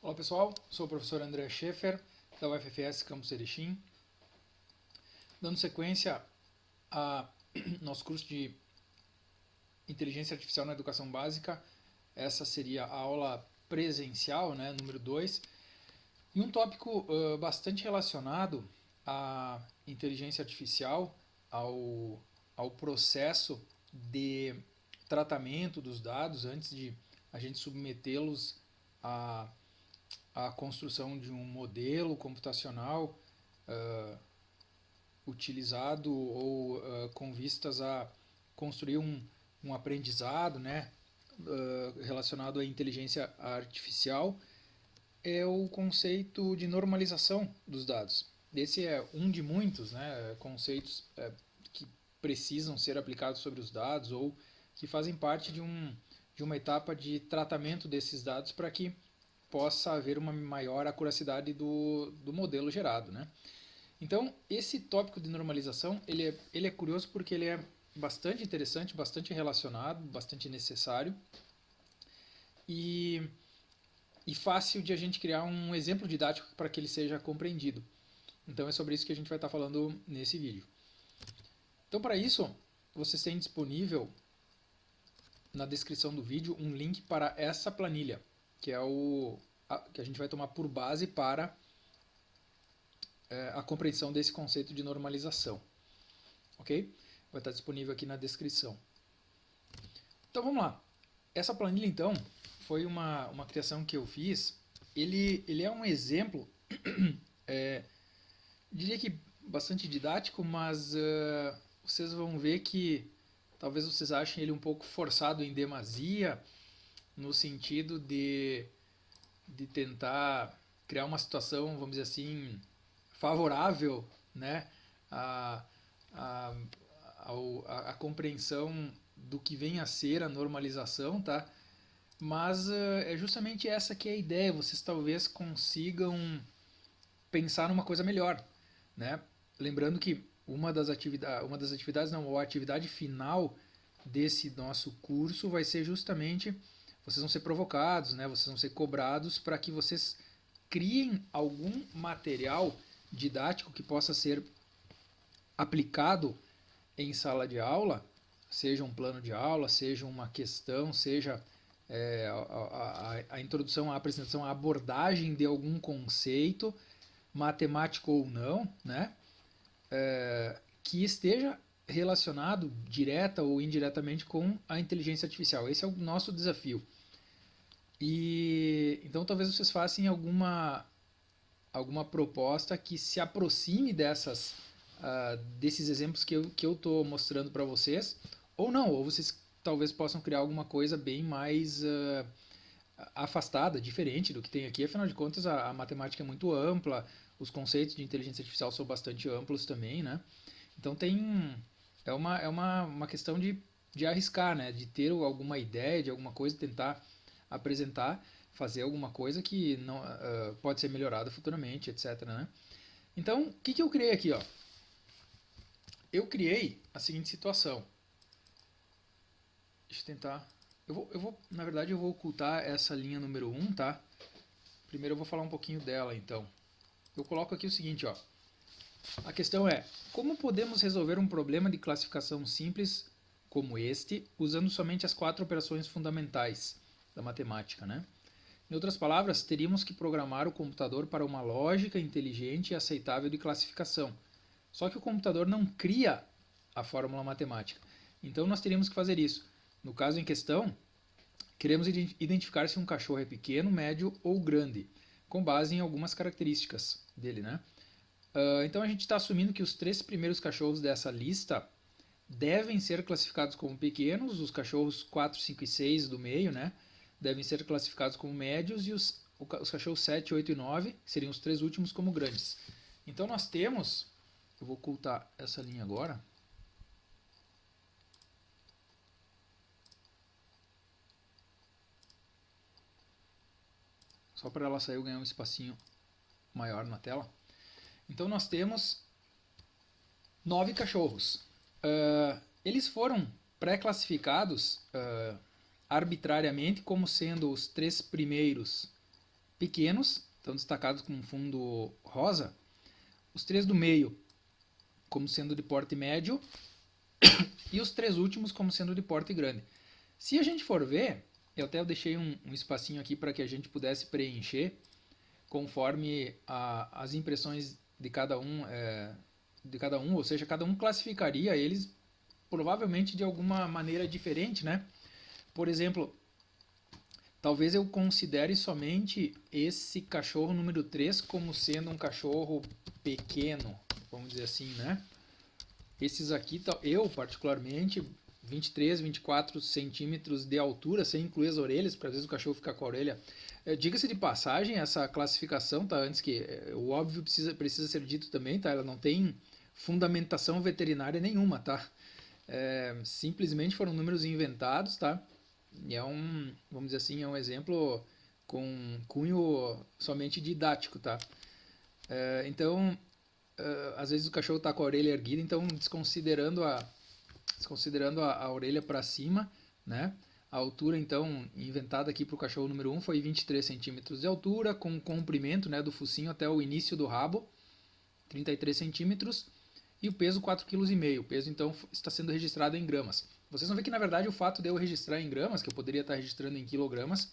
Olá pessoal, sou o professor André Schaeffer, da UFFS Campus Erechim, dando sequência a nosso curso de Inteligência Artificial na Educação Básica. Essa seria a aula presencial, número 2, e um tópico bastante relacionado à inteligência artificial, ao processo de tratamento dos dados antes de a gente submetê-los a construção de um modelo computacional utilizado ou com vistas a construir um aprendizado, relacionado à inteligência artificial, é o conceito de normalização dos dados. Esse é um de muitos conceitos que precisam ser aplicados sobre os dados ou que fazem parte de uma etapa de tratamento desses dados para que possa haver uma maior acuracidade do modelo gerado. Então, esse tópico de normalização, ele é curioso porque ele é bastante interessante, bastante relacionado, bastante necessário e fácil de a gente criar um exemplo didático para que ele seja compreendido. Então, é sobre isso que a gente vai estar falando nesse vídeo. Então, para isso, vocês têm disponível na descrição do vídeo um link para essa planilha, que é que a gente vai tomar por base para a compreensão desse conceito de normalização. Ok? Vai estar disponível aqui na descrição. Então vamos lá. Essa planilha então foi uma criação que eu fiz. Ele é um exemplo, diria que bastante didático, mas vocês vão ver que talvez vocês achem ele um pouco forçado em demasia, no sentido de tentar criar uma situação, vamos dizer assim, favorável, a, a, a compreensão do que vem a ser a normalização, tá? Mas é justamente essa que é a ideia. Vocês talvez consigam pensar numa coisa melhor, né? Lembrando que uma das atividades, não, ou a atividade final desse nosso curso vai ser justamente vocês vão ser provocados, vocês vão ser cobrados para que vocês criem algum material didático que possa ser aplicado em sala de aula, seja um plano de aula, seja uma questão, seja a introdução, a apresentação, a abordagem de algum conceito, matemático ou não, que esteja relacionado direta ou indiretamente com a inteligência artificial. Esse é o nosso desafio. E então talvez vocês façam alguma proposta que se aproxime desses exemplos que eu estou mostrando para vocês, ou não, ou vocês talvez possam criar alguma coisa bem mais afastada, diferente do que tem aqui. Afinal de contas, a matemática é muito ampla, os conceitos de inteligência artificial são bastante amplos também, né? Então uma questão de arriscar, de ter alguma ideia de alguma coisa, tentar apresentar, fazer alguma coisa que não pode ser melhorada futuramente, etc. Então, o que eu criei aqui? Eu criei a seguinte situação. Deixa eu tentar. Na verdade, eu vou ocultar essa linha número 1, tá? Primeiro eu vou falar um pouquinho dela, então. Eu coloco aqui o seguinte, ó. A questão é: como podemos resolver um problema de classificação simples como este, usando somente as 4 operações fundamentais da matemática, Em outras palavras, teríamos que programar o computador para uma lógica inteligente e aceitável de classificação. Só que o computador não cria a fórmula matemática. Então nós teríamos que fazer isso. No caso em questão, queremos identificar se um cachorro é pequeno, médio ou grande, com base em algumas características dele, então a gente está assumindo que os 3 primeiros cachorros dessa lista devem ser classificados como pequenos, os cachorros 4, 5 e 6 do meio, devem ser classificados como médios e os cachorros 7, 8 e 9 seriam os 3 últimos como grandes. Então nós temos, eu vou ocultar essa linha agora, só para ela sair eu ganhar um espacinho maior na tela. Então nós temos 9 cachorros. Eles foram pré-classificados arbitrariamente como sendo os 3 primeiros pequenos, estão destacados com um fundo rosa. Os 3 do meio como sendo de porte médio e os 3 últimos como sendo de porte grande. Se a gente for ver, eu até deixei um espacinho aqui para que a gente pudesse preencher conforme as impressões de cada um, ou seja, cada um classificaria eles provavelmente de alguma maneira diferente, né? Por exemplo, talvez eu considere somente esse cachorro número 3 como sendo um cachorro pequeno, vamos dizer assim, né? Esses aqui, eu particularmente, 23, 24 centímetros de altura, sem incluir as orelhas, porque às vezes o cachorro fica com a orelha. Diga-se de passagem, essa classificação, tá? Antes que o óbvio precisa ser dito também, tá? Ela não tem fundamentação veterinária nenhuma, tá? Simplesmente foram números inventados, tá? E vamos dizer assim, é um exemplo com cunho somente didático, tá? Então, às vezes o cachorro está com a orelha erguida, então desconsiderando a orelha para cima, né? A altura, então, inventada aqui para o cachorro número 1 foi 23 centímetros de altura, com o comprimento, né, do focinho até o início do rabo, 33 centímetros, e o peso 4,5 kg. O peso, então, está sendo registrado em gramas. Vocês vão ver que, na verdade, o fato de eu registrar em gramas, que eu poderia estar registrando em quilogramas,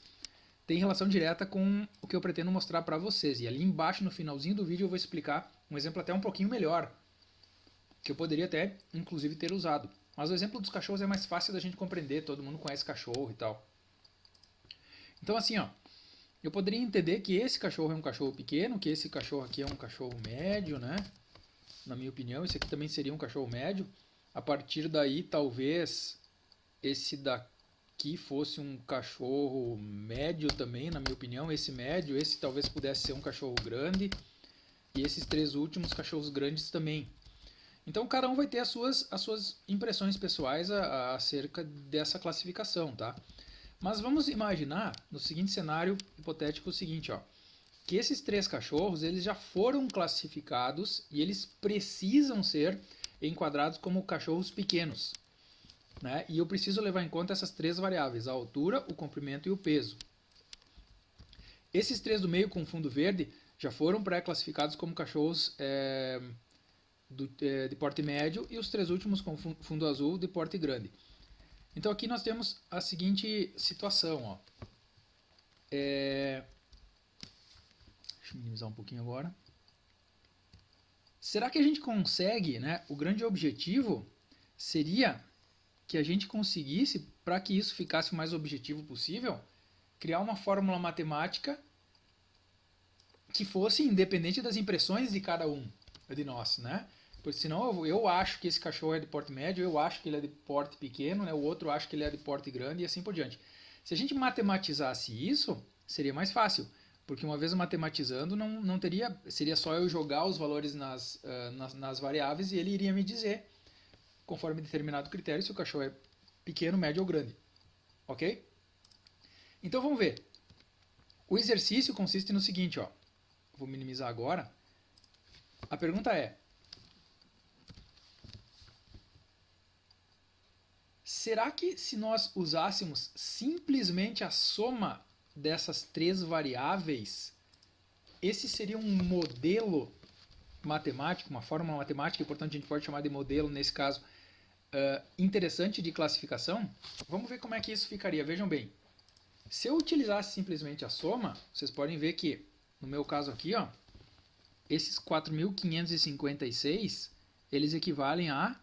tem relação direta com o que eu pretendo mostrar para vocês. E ali embaixo, no finalzinho do vídeo, eu vou explicar um exemplo até um pouquinho melhor, que eu poderia até, inclusive, ter usado. Mas o exemplo dos cachorros é mais fácil da gente compreender, todo mundo conhece cachorro e tal. Então, assim, ó, eu poderia entender que esse cachorro é um cachorro pequeno, que esse cachorro aqui é um cachorro médio, né? Na minha opinião, esse aqui também seria um cachorro médio. A partir daí, talvez esse daqui fosse um cachorro médio também, na minha opinião. Esse médio, esse talvez pudesse ser um cachorro grande. E esses 3 últimos cachorros grandes também. Então, cada um vai ter as suas impressões pessoais acerca dessa classificação, tá? Mas vamos imaginar, no seguinte cenário hipotético, o seguinte, ó. Que esses 3 cachorros, eles já foram classificados e eles precisam ser enquadrados como cachorros pequenos, né? E eu preciso levar em conta essas 3 variáveis, a altura, o comprimento e o peso. Esses 3 do meio com fundo verde já foram pré-classificados como cachorros de porte médio e os 3 últimos com fundo azul de porte grande. Então aqui nós temos a seguinte situação, ó. Deixa eu minimizar um pouquinho agora. Será que a gente consegue, né? O grande objetivo seria que a gente conseguisse, para que isso ficasse o mais objetivo possível, criar uma fórmula matemática que fosse independente das impressões de cada um de nós, né? Porque senão eu acho que esse cachorro é de porte médio, eu acho que ele é de porte pequeno, né? O outro acha que ele é de porte grande e assim por diante. Se a gente matematizasse isso, seria mais fácil, porque uma vez matematizando, não teria, seria só eu jogar os valores nas variáveis e ele iria me dizer, conforme determinado critério, se o cachorro é pequeno, médio ou grande. Ok? Então vamos ver. O exercício consiste no seguinte, ó. Vou minimizar agora. A pergunta é: será que se nós usássemos simplesmente a soma dessas 3 variáveis, esse seria um modelo matemático, uma fórmula matemática, e portanto a gente pode chamar de modelo nesse caso, interessante de classificação? Vamos ver como é que isso ficaria. Vejam bem, se eu utilizasse simplesmente a soma, vocês podem ver que, no meu caso aqui, ó, esses 4.556, eles equivalem a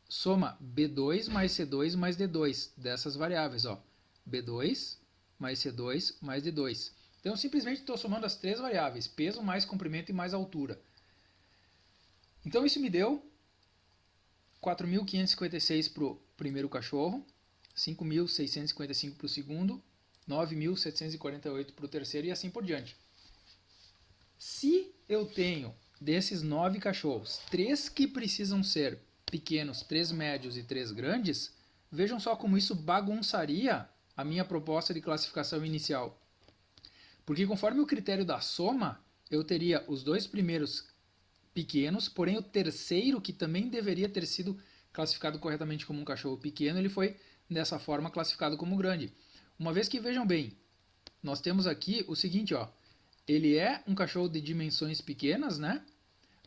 soma B2 mais C2 mais D2 dessas variáveis, ó. B2 mais C2 mais D2. Então, eu simplesmente estou somando as 3 variáveis, peso mais comprimento e mais altura. Então, isso me deu 4.556 para o primeiro cachorro, 5.655 para o segundo, 9.748 para o terceiro e assim por diante. Se eu tenho desses 9 cachorros, 3 que precisam ser pequenos, 3 médios e 3 grandes, vejam só como isso bagunçaria a minha proposta de classificação inicial. Porque conforme o critério da soma, eu teria os 2 primeiros pequenos, porém o terceiro, que também deveria ter sido classificado corretamente como um cachorro pequeno, ele foi dessa forma classificado como grande. Uma vez que, vejam bem, nós temos aqui o seguinte, ó. Ele é um cachorro de dimensões pequenas, né?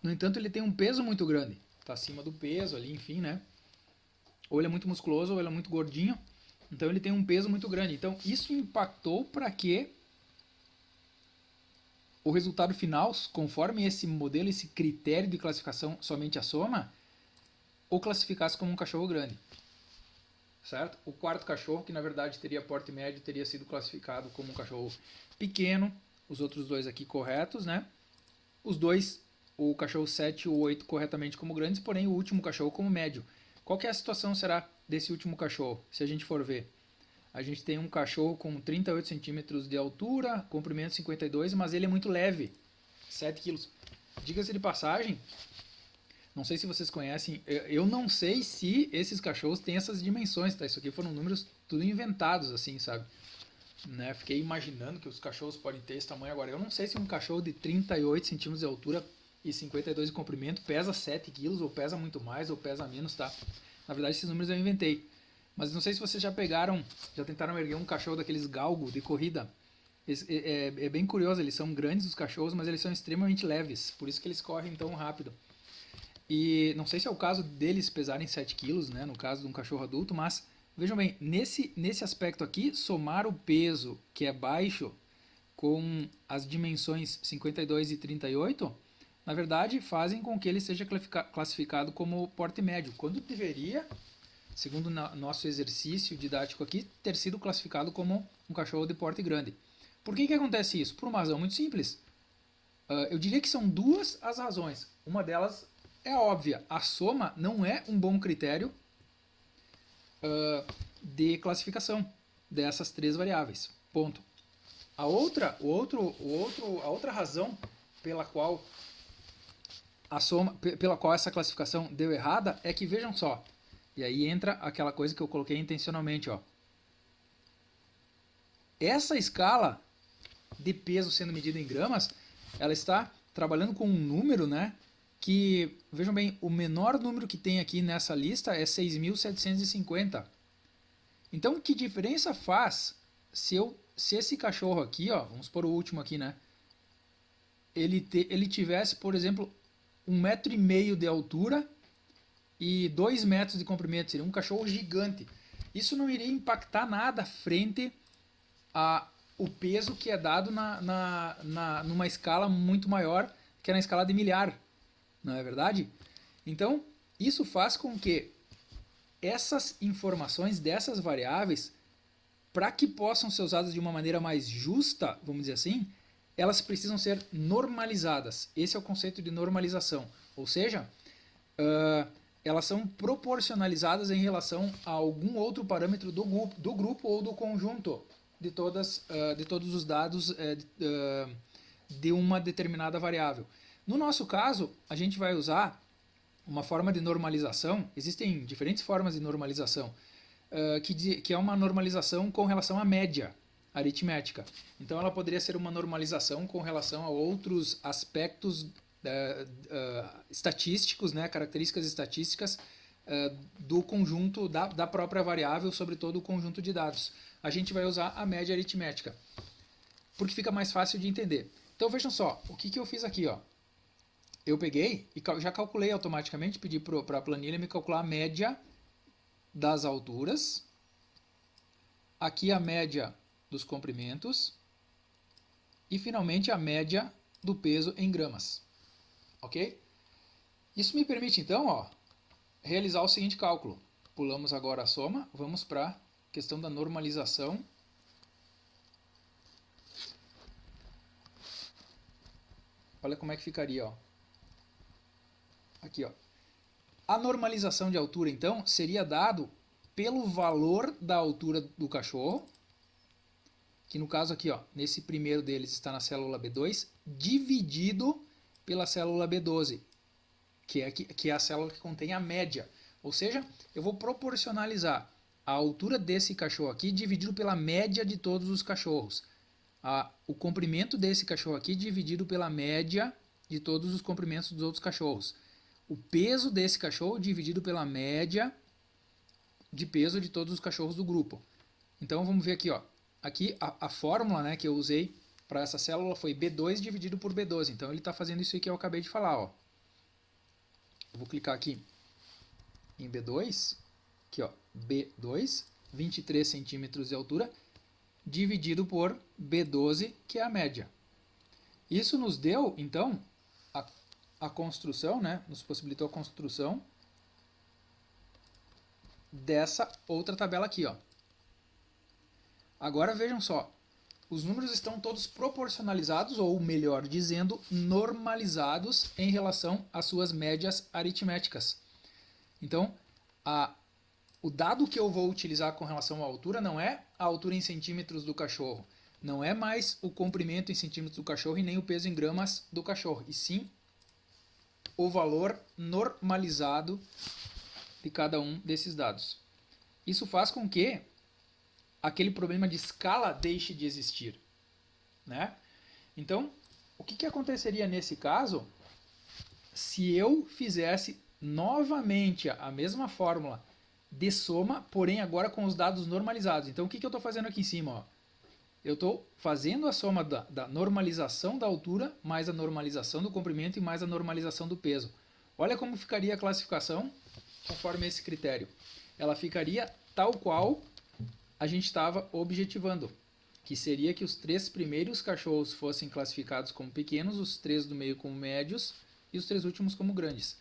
No entanto, ele tem um peso muito grande. Tá acima do peso ali, enfim, né? Ou ele é muito musculoso, ou ele é muito gordinho. Então ele tem um peso muito grande. Então isso impactou para que o resultado final, conforme esse modelo, esse critério de classificação, somente a soma, o classificasse como um cachorro grande. Certo? O quarto cachorro, que na verdade teria porte médio, teria sido classificado como um cachorro pequeno. Os outros dois aqui corretos, né? Os dois, o cachorro 7 e o 8 corretamente como grandes, porém o último cachorro como médio. Qual que é a situação será desse último cachorro? Se a gente for ver, a gente tem um cachorro com 38 centímetros de altura, comprimento 52, mas ele é muito leve, 7 quilos. Diga-se de passagem, não sei se vocês conhecem, eu não sei se esses cachorros têm essas dimensões, tá? Isso aqui foram números tudo inventados, assim, sabe? Né? Fiquei imaginando que os cachorros podem ter esse tamanho agora. Eu não sei se um cachorro de 38 centímetros de altura e 52 de comprimento pesa 7 quilos, ou pesa muito mais, ou pesa menos, tá? Na verdade, esses números eu inventei. Mas não sei se vocês já pegaram, já tentaram erguer um cachorro daqueles galgo de corrida. É bem curioso, eles são grandes os cachorros, mas eles são extremamente leves, por isso que eles correm tão rápido. E não sei se é o caso deles pesarem 7 quilos, né, no caso de um cachorro adulto, mas vejam bem, nesse aspecto aqui, somar o peso, que é baixo, com as dimensões 52 e 38, na verdade fazem com que ele seja classificado como porte médio, quando deveria, segundo nosso exercício didático aqui, ter sido classificado como um cachorro de porte grande. Por que acontece isso? Por uma razão muito simples. Eu diria que são duas as razões. Uma delas é óbvia. A soma não é um bom critério de classificação dessas três variáveis. Ponto. A outra razão pela qual pela qual essa classificação deu errada é que, vejam só, e aí entra aquela coisa que eu coloquei intencionalmente, ó. Essa escala de peso sendo medida em gramas, ela está trabalhando com um número, né, que, vejam bem, o menor número que tem aqui nessa lista é 6.750. Então, que diferença faz se esse cachorro aqui, ó, vamos pôr o último aqui, né, ele tivesse, por exemplo, 1,5 m de altura e 2 metros de comprimento, seria um cachorro gigante. Isso não iria impactar nada frente o peso que é dado numa escala muito maior, que é na escala de milhar, não é verdade? Então, isso faz com que essas informações dessas variáveis, para que possam ser usadas de uma maneira mais justa, vamos dizer assim, elas precisam ser normalizadas. Esse é o conceito de normalização. Ou seja, elas são proporcionalizadas em relação a algum outro parâmetro do grupo ou do conjunto de todos os dados de uma determinada variável. No nosso caso, a gente vai usar uma forma de normalização. Existem diferentes formas de normalização, que é uma normalização com relação à média aritmética. Então, ela poderia ser uma normalização com relação a outros aspectos estatísticos, né, características estatísticas do conjunto da própria variável sobre todo o conjunto de dados. A gente vai usar a média aritmética, porque fica mais fácil de entender. Então vejam só, o que eu fiz aqui, ó. Eu peguei e já calculei automaticamente, pedi para a planilha me calcular a média das alturas, aqui a média dos comprimentos e finalmente a média do peso em gramas. Ok? Isso me permite então, ó, realizar o seguinte cálculo. Pulamos agora a soma, vamos para a questão da normalização. Olha como é que ficaria, ó. Aqui, ó. A normalização de altura, então, seria dado pelo valor da altura do cachorro, que no caso aqui, ó, nesse primeiro deles está na célula B2, dividido pela célula B12, que é a célula que contém a média. Ou seja, eu vou proporcionalizar a altura desse cachorro aqui dividido pela média de todos os cachorros. O comprimento desse cachorro aqui dividido pela média de todos os comprimentos dos outros cachorros. O peso desse cachorro dividido pela média de peso de todos os cachorros do grupo. Então vamos ver aqui, ó. aqui a fórmula, né, que eu usei para essa célula foi B2 dividido por B12. Então ele está fazendo isso aí que eu acabei de falar. Ó. Eu vou clicar aqui em B2, aqui ó, B2, 23 centímetros de altura, dividido por B12, que é a média. Isso nos deu, então, a construção, né, nos possibilitou a construção dessa outra tabela aqui. Ó. Agora vejam só, os números estão todos proporcionalizados, ou melhor dizendo, normalizados em relação às suas médias aritméticas. Então, o dado que eu vou utilizar com relação à altura não é a altura em centímetros do cachorro, não é mais o comprimento em centímetros do cachorro e nem o peso em gramas do cachorro, e sim o valor normalizado de cada um desses dados. Isso faz com que aquele problema de escala deixe de existir, né? Então, o que aconteceria nesse caso se eu fizesse novamente a mesma fórmula de soma, porém agora com os dados normalizados? Então, o que eu estou fazendo aqui em cima? Ó? Eu estou fazendo a soma da normalização da altura, mais a normalização do comprimento e mais a normalização do peso. Olha como ficaria a classificação conforme esse critério. Ela ficaria tal qual a gente estava objetivando, que seria que os 3 primeiros cachorros fossem classificados como pequenos, os 3 do meio como médios e os 3 últimos como grandes.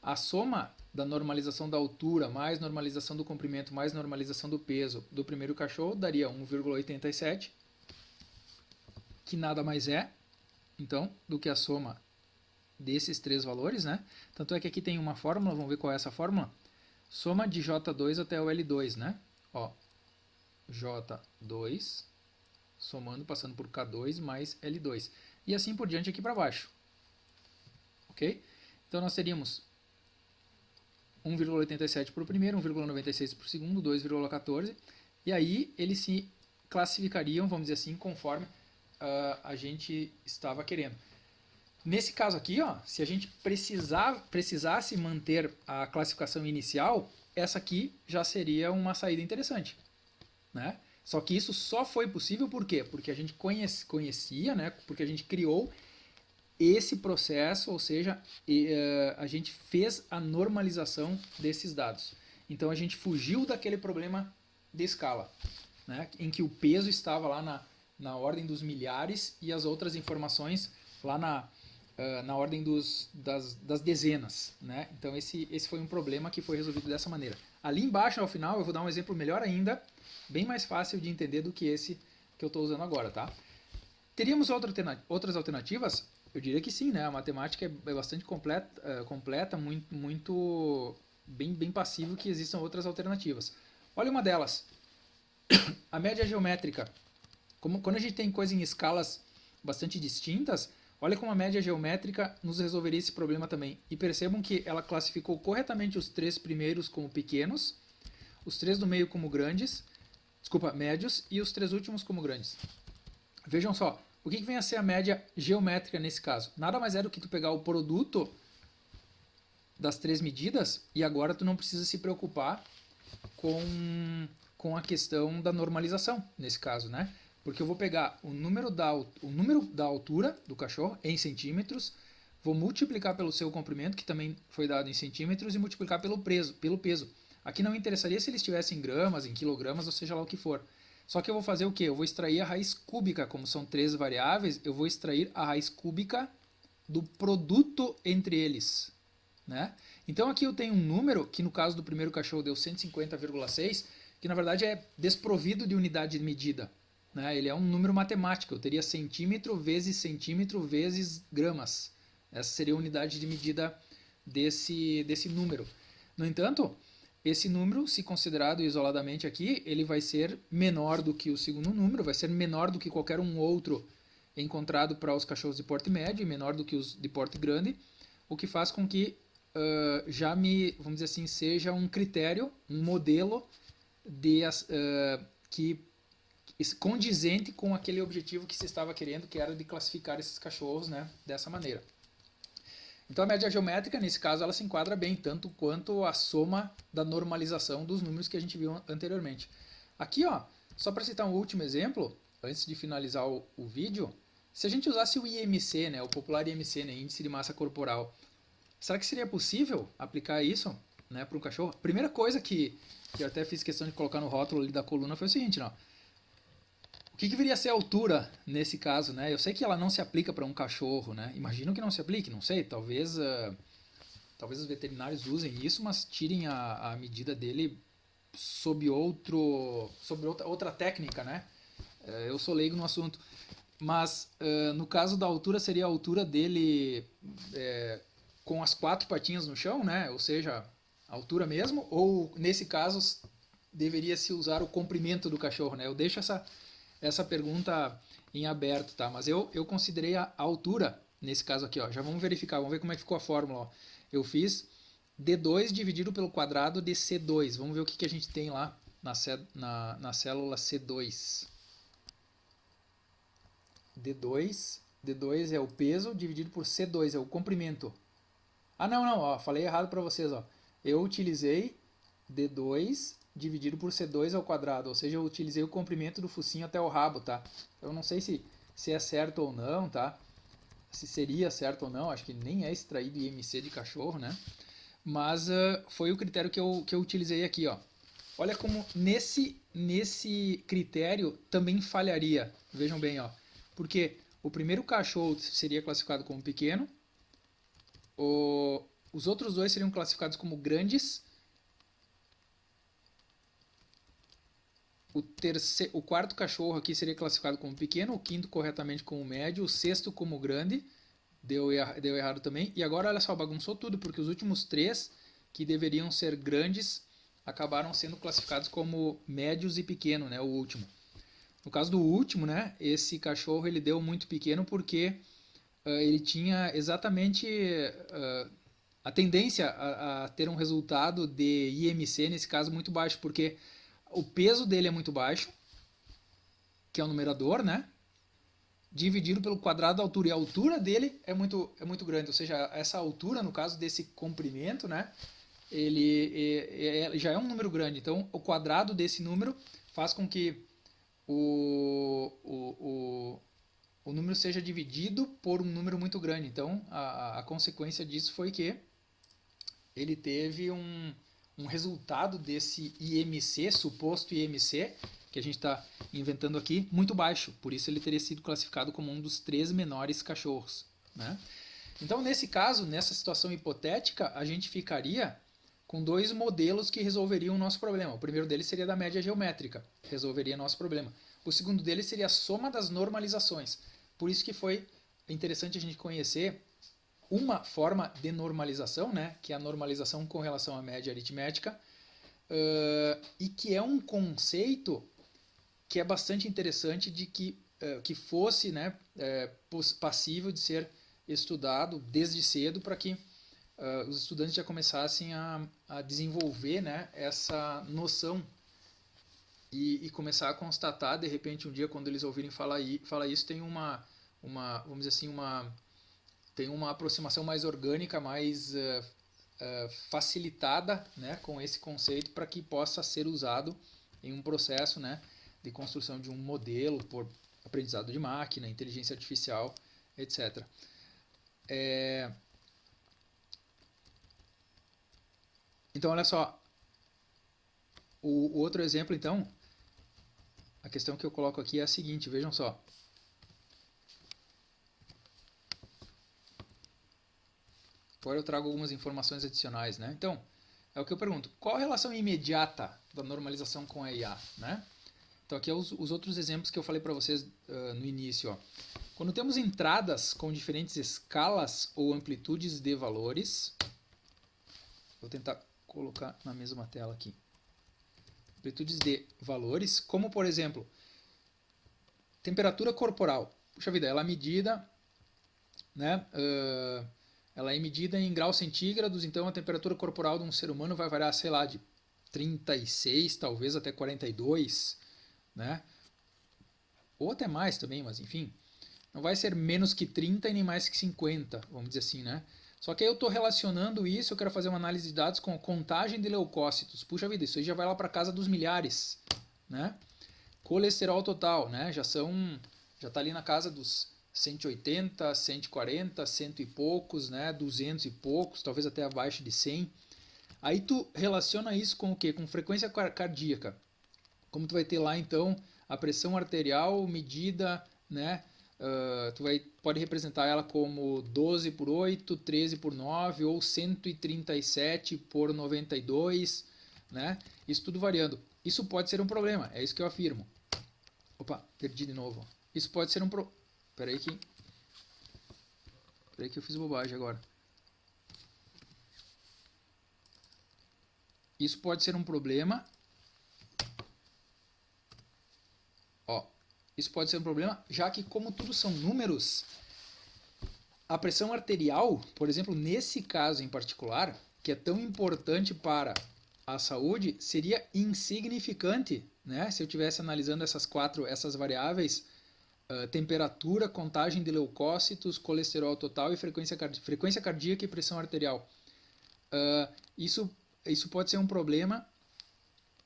A soma da normalização da altura mais normalização do comprimento mais normalização do peso do primeiro cachorro daria 1,87, que nada mais é, então, do que a soma desses 3 valores, né? Tanto é que aqui tem uma fórmula, vamos ver qual é essa fórmula. Soma de J2 até o L2, né? Ó, J2 somando, passando por K2 mais L2. E assim por diante aqui para baixo. Ok? Então nós teríamos 1,87 para o primeiro, 1,96 para o segundo, 2,14. E aí eles se classificariam, vamos dizer assim, conforme a gente estava querendo. Nesse caso aqui, ó, se a gente precisasse manter a classificação inicial, essa aqui já seria uma saída interessante. Né? Só que isso só foi possível por quê? Porque a gente conhecia, né? Porque a gente criou esse processo, ou seja, a gente fez a normalização desses dados. Então a gente fugiu daquele problema de escala, né? Em que o peso estava lá na ordem dos milhares e as outras informações lá na ordem das dezenas. Né? Então esse foi um problema que foi resolvido dessa maneira. Ali embaixo, ao final, eu vou dar um exemplo melhor ainda, bem mais fácil de entender do que esse que eu estou usando agora. Tá? Teríamos outras alternativas? Eu diria que sim, né? A matemática é bastante completa, muito bem passivo que existam outras alternativas. Olha uma delas, a média geométrica. Quando a gente tem coisa em escalas bastante distintas, olha como a média geométrica nos resolveria esse problema também. E percebam que ela classificou corretamente os 3 primeiros como pequenos, os 3 do meio como médios e os 3 últimos como grandes. Vejam só, o que vem a ser a média geométrica nesse caso? Nada mais é do que tu pegar o produto das 3 medidas e agora tu não precisa se preocupar com a questão da normalização, nesse caso, né? Porque eu vou pegar o número da altura do cachorro em centímetros, vou multiplicar pelo seu comprimento, que também foi dado em centímetros, e multiplicar pelo peso. Aqui não interessaria se ele estivesse em gramas, em quilogramas, ou seja lá o que for. Só que eu vou fazer o quê? Eu vou extrair a raiz cúbica, como são 3 variáveis, eu vou extrair a raiz cúbica do produto entre eles. Né? Então aqui eu tenho um número, que no caso do primeiro cachorro deu 150,6, que na verdade é desprovido de unidade de medida. Né? Ele é um número matemático, eu teria centímetro vezes gramas. Essa seria a unidade de medida desse número. No entanto, esse número, se considerado isoladamente aqui, ele vai ser menor do que o segundo número, vai ser menor do que qualquer um outro encontrado para os cachorros de porte médio e menor do que os de porte grande, o que faz com que vamos dizer assim, seja um critério, um modelo que condizente com aquele objetivo que se estava querendo, que era de classificar esses cachorros, né, dessa maneira. Então a média geométrica, nesse caso, ela se enquadra bem, tanto quanto a soma da normalização dos números que a gente viu anteriormente. Aqui, ó, Só para citar um último exemplo, antes de finalizar o vídeo, se a gente usasse o IMC, né, o popular IMC, né, Índice de Massa Corporal, será que seria possível aplicar isso, né, para um cachorro? A primeira coisa que eu até fiz questão de colocar no rótulo ali da coluna foi o seguinte, não, o que viria a ser a altura nesse caso, né? Eu sei que ela não se aplica para um cachorro, né? Imagino que não se aplique, não sei, talvez os veterinários usem isso, mas tirem a medida dele sob outra técnica, né? Eu sou leigo no assunto. Mas no caso da altura, seria a altura dele com as 4 patinhas no chão, né? Ou seja, a altura mesmo, ou nesse caso deveria se usar o comprimento do cachorro, né? Eu deixo essa pergunta em aberto, tá? Mas eu considerei a altura nesse caso aqui, ó. Já vamos verificar, vamos ver como é que ficou a fórmula, ó. Eu fiz D2 dividido pelo quadrado de C2. Vamos ver o que a gente tem lá na célula C2. D2 é o peso dividido por C2, é o comprimento. Ah, não, ó, falei errado para vocês, ó. Eu utilizei D2 dividido por C2 ao quadrado, ou seja, eu utilizei o comprimento do focinho até o rabo, tá? Eu não sei se é certo ou não, tá? Se seria certo ou não, acho que nem é extraído IMC de cachorro, né? Mas foi o critério que eu utilizei aqui, ó. Olha como nesse critério também falharia. Vejam bem, ó. Porque o primeiro cachorro seria classificado como pequeno, os outros dois seriam classificados como grandes, o quarto cachorro aqui seria classificado como pequeno, o quinto corretamente como médio, o sexto como grande, deu errado também. E agora, olha só, bagunçou tudo, porque os últimos 3, que deveriam ser grandes, acabaram sendo classificados como médios e pequeno, né, o último. No caso do último, né, esse cachorro ele deu muito pequeno porque ele tinha exatamente a tendência a ter um resultado de IMC, nesse caso, muito baixo, porque o peso dele é muito baixo, que é o numerador, né? Dividido pelo quadrado da altura. E a altura dele é muito grande. Ou seja, essa altura, no caso desse comprimento, né? Ele já é um número grande. Então, o quadrado desse número faz com que o número seja dividido por um número muito grande. Então, a consequência disso foi que ele teve um resultado desse IMC, suposto IMC, que a gente está inventando aqui, muito baixo. Por isso ele teria sido classificado como um dos 3 menores cachorros, né? Então, nesse caso, nessa situação hipotética, a gente ficaria com 2 modelos que resolveriam o nosso problema. O primeiro deles seria da média geométrica, resolveria nosso problema. O segundo deles seria a soma das normalizações. Por isso que foi interessante a gente conhecer uma forma de normalização, né, que é a normalização com relação à média aritmética, e que é um conceito que é bastante interessante de que fosse, né, passível de ser estudado desde cedo para que os estudantes já começassem a desenvolver, né, essa noção e começar a constatar, de repente, um dia, quando eles ouvirem falar isso, tem vamos dizer assim, tem uma aproximação mais orgânica, mais facilitada, né, com esse conceito para que possa ser usado em um processo, né, de construção de um modelo por aprendizado de máquina, inteligência artificial, etc. Então, olha só, o outro exemplo, então, a questão que eu coloco aqui é a seguinte, vejam só. Agora eu trago algumas informações adicionais, né? Então, é o que eu pergunto, qual a relação imediata da normalização com a IA, né? Então, aqui é os outros exemplos que eu falei para vocês no início, ó. Quando temos entradas com diferentes escalas ou amplitudes de valores, vou tentar colocar na mesma tela aqui, amplitudes de valores, como por exemplo, temperatura corporal. Puxa vida, ela é medida, né? Ela é medida em graus centígrados, então a temperatura corporal de um ser humano vai variar, sei lá, de 36, talvez até 42, né? Ou até mais também, mas enfim. Não vai ser menos que 30 e nem mais que 50, vamos dizer assim, né? Só que aí eu estou relacionando isso, eu quero fazer uma análise de dados com contagem de leucócitos. Puxa vida, isso aí já vai lá para casa dos milhares, né? Colesterol total, né? Já tá ali na casa dos 180, 140, cento e poucos, né? 200 e poucos, talvez até abaixo de 100. Aí tu relaciona isso com o quê? Com frequência cardíaca. Como tu vai ter lá então a pressão arterial medida, né? Pode representar ela como 12 por 8, 13 por 9 ou 137 por 92, né? Isso tudo variando. Isso pode ser um problema, é isso que eu afirmo. Opa, perdi de novo. Isso pode ser um problema. Peraí que eu fiz bobagem agora. Isso pode ser um problema. Ó, isso pode ser um problema, já que como tudo são números, a pressão arterial, por exemplo, nesse caso em particular, que é tão importante para a saúde, seria insignificante, né? Se eu estivesse analisando essas variáveis, temperatura, contagem de leucócitos, colesterol total e frequência cardíaca e pressão arterial. Isso pode ser um problema,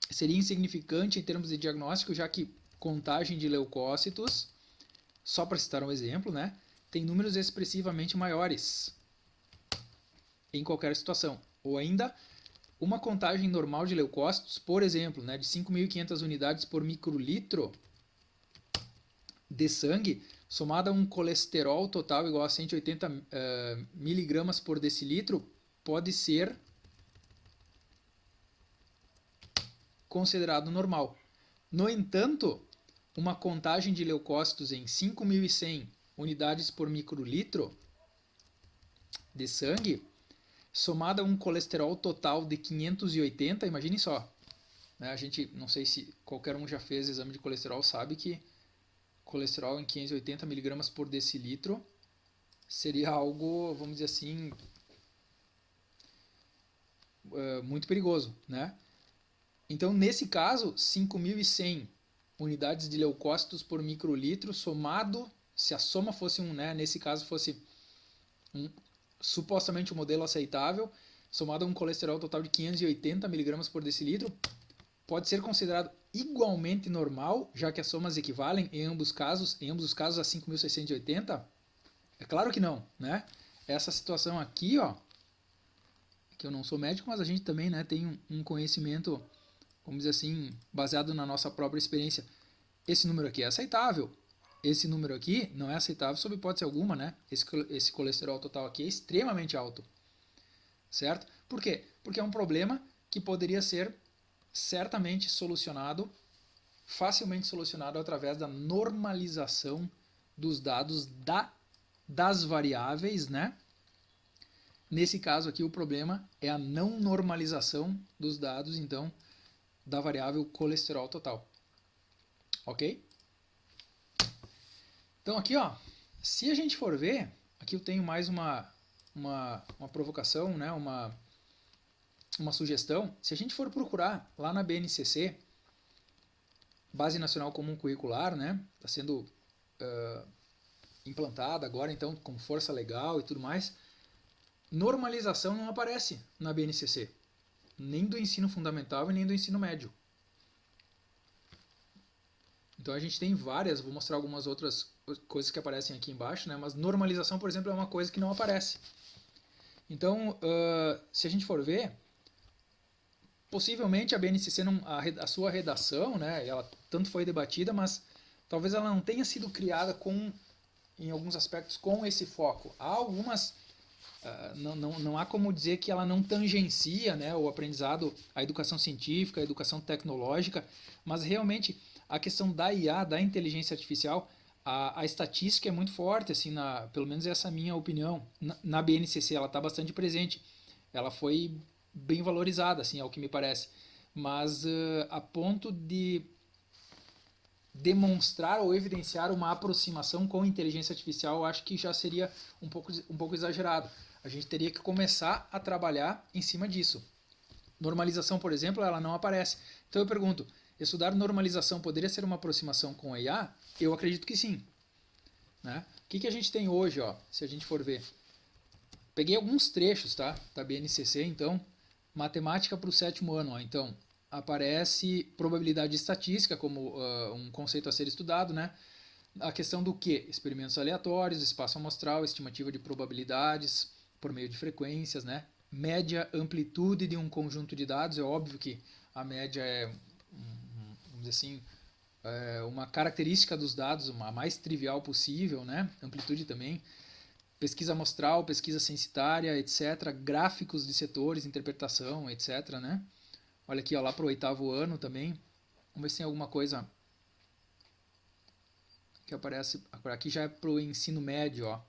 seria insignificante em termos de diagnóstico, já que contagem de leucócitos, só para citar um exemplo, né, tem números expressivamente maiores em qualquer situação. Ou ainda, uma contagem normal de leucócitos, por exemplo, né, de 5.500 unidades por microlitro de sangue, somada a um colesterol total igual a 180 miligramas por decilitro, pode ser considerado normal. No entanto, uma contagem de leucócitos em 5.100 unidades por microlitro de sangue, somada a um colesterol total de 580, imagine só. Né? A gente, não sei se qualquer um já fez exame de colesterol, sabe que colesterol em 580 miligramas por decilitro seria algo, vamos dizer assim, muito perigoso, né? Então, nesse caso, 5.100 unidades de leucócitos por microlitro somado, se a soma fosse nesse caso fosse supostamente um modelo aceitável, somado a um colesterol total de 580 miligramas por decilitro, pode ser considerado igualmente normal, já que as somas equivalem em ambos os casos a 5.680? É claro que não, né? Essa situação aqui, ó, que eu não sou médico, mas a gente também, né, tem um conhecimento, vamos dizer assim, baseado na nossa própria experiência. Esse número aqui é aceitável. Esse número aqui não é aceitável sob hipótese alguma, né? Esse colesterol total aqui é extremamente alto. Certo? Por quê? Porque é um problema que poderia ser certamente solucionado, facilmente solucionado através da normalização dos dados das variáveis, né? Nesse caso aqui o problema é a não normalização dos dados, então, da variável colesterol total. Ok? Então aqui, ó, se a gente for ver, aqui eu tenho mais uma provocação, né, uma sugestão. Se a gente for procurar lá na BNCC, Base Nacional Comum Curricular, né, está sendo implantada agora, então, com força legal e tudo mais, normalização não aparece na BNCC, nem do ensino fundamental e nem do ensino médio. Então a gente tem várias, vou mostrar algumas outras coisas que aparecem aqui embaixo, né? Mas normalização, por exemplo, é uma coisa que não aparece. Então, se a gente for ver, possivelmente a BNCC, a sua redação, né? Ela tanto foi debatida, mas talvez ela não tenha sido criada em alguns aspectos com esse foco. Há algumas, não há como dizer que ela não tangencia, né, o aprendizado, a educação científica, a educação tecnológica, mas realmente a questão da IA, da inteligência artificial, a estatística é muito forte, assim, pelo menos essa é a minha opinião. Na BNCC ela está bastante presente, ela foi bem valorizada, assim, ao que me parece, mas a ponto de demonstrar ou evidenciar uma aproximação com inteligência artificial, eu acho que já seria um pouco exagerado. A gente teria que começar a trabalhar em cima disso. Normalização, por exemplo, ela não aparece. Então eu pergunto, estudar normalização poderia ser uma aproximação com a IA? Eu acredito que sim. Né? O que a gente tem hoje, ó, se a gente for ver? Peguei alguns trechos, tá, da BNCC, então, matemática para o 7º ano. Ó, então, aparece probabilidade estatística como um conceito a ser estudado, né? A questão do que? Experimentos aleatórios, espaço amostral, estimativa de probabilidades por meio de frequências, né? Média, amplitude de um conjunto de dados. É óbvio que a média é, vamos dizer assim, uma característica dos dados, a mais trivial possível, né? Amplitude também. Pesquisa amostral, pesquisa censitária, etc. Gráficos de setores, interpretação, etc. Né? Olha aqui, ó, lá para o 8º ano também. Vamos ver se tem alguma coisa que aparece. Aqui já é para o ensino médio. Ó.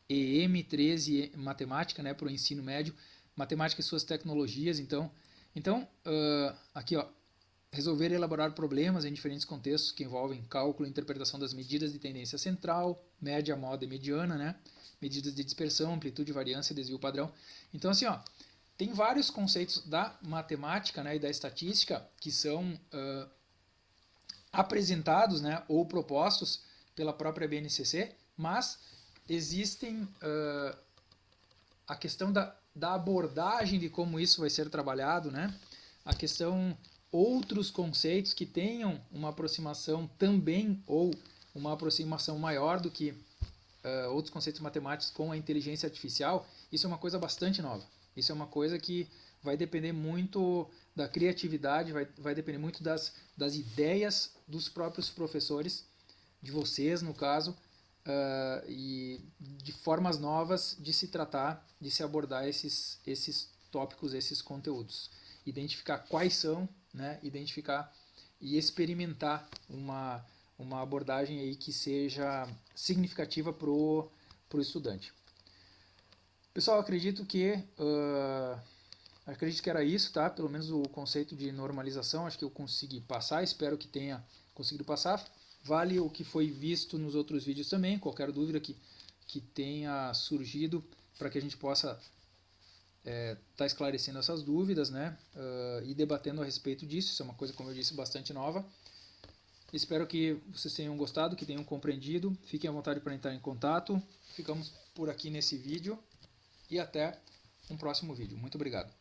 EM13, matemática, né, para o ensino médio. Matemática e suas tecnologias. Então aqui, ó, resolver e elaborar problemas em diferentes contextos que envolvem cálculo e interpretação das medidas de tendência central, média, moda e mediana, né? Medidas de dispersão, amplitude, variância, desvio padrão. Então, assim, ó, tem vários conceitos da matemática, né, e da estatística que são apresentados, né, ou propostos pela própria BNCC, mas existem a questão da abordagem de como isso vai ser trabalhado, né? A questão outros conceitos que tenham uma aproximação também ou uma aproximação maior do que outros conceitos matemáticos com a inteligência artificial, isso é uma coisa bastante nova. Isso é uma coisa que vai depender muito da criatividade, vai depender muito das ideias dos próprios professores, de vocês no caso, e de formas novas de se tratar, de se abordar esses tópicos, esses conteúdos. Identificar quais são, né? Identificar e experimentar uma abordagem aí que seja significativa para o estudante. Pessoal, acredito que era isso, tá? Pelo menos o conceito de normalização, acho que eu consegui passar, espero que tenha conseguido passar. Vale o que foi visto nos outros vídeos também, qualquer dúvida que tenha surgido para que a gente possa tá esclarecendo essas dúvidas, né? E debatendo a respeito disso. Isso é uma coisa, como eu disse, bastante nova. Espero que vocês tenham gostado, que tenham compreendido. Fiquem à vontade para entrar em contato. Ficamos por aqui nesse vídeo e até um próximo vídeo. Muito obrigado.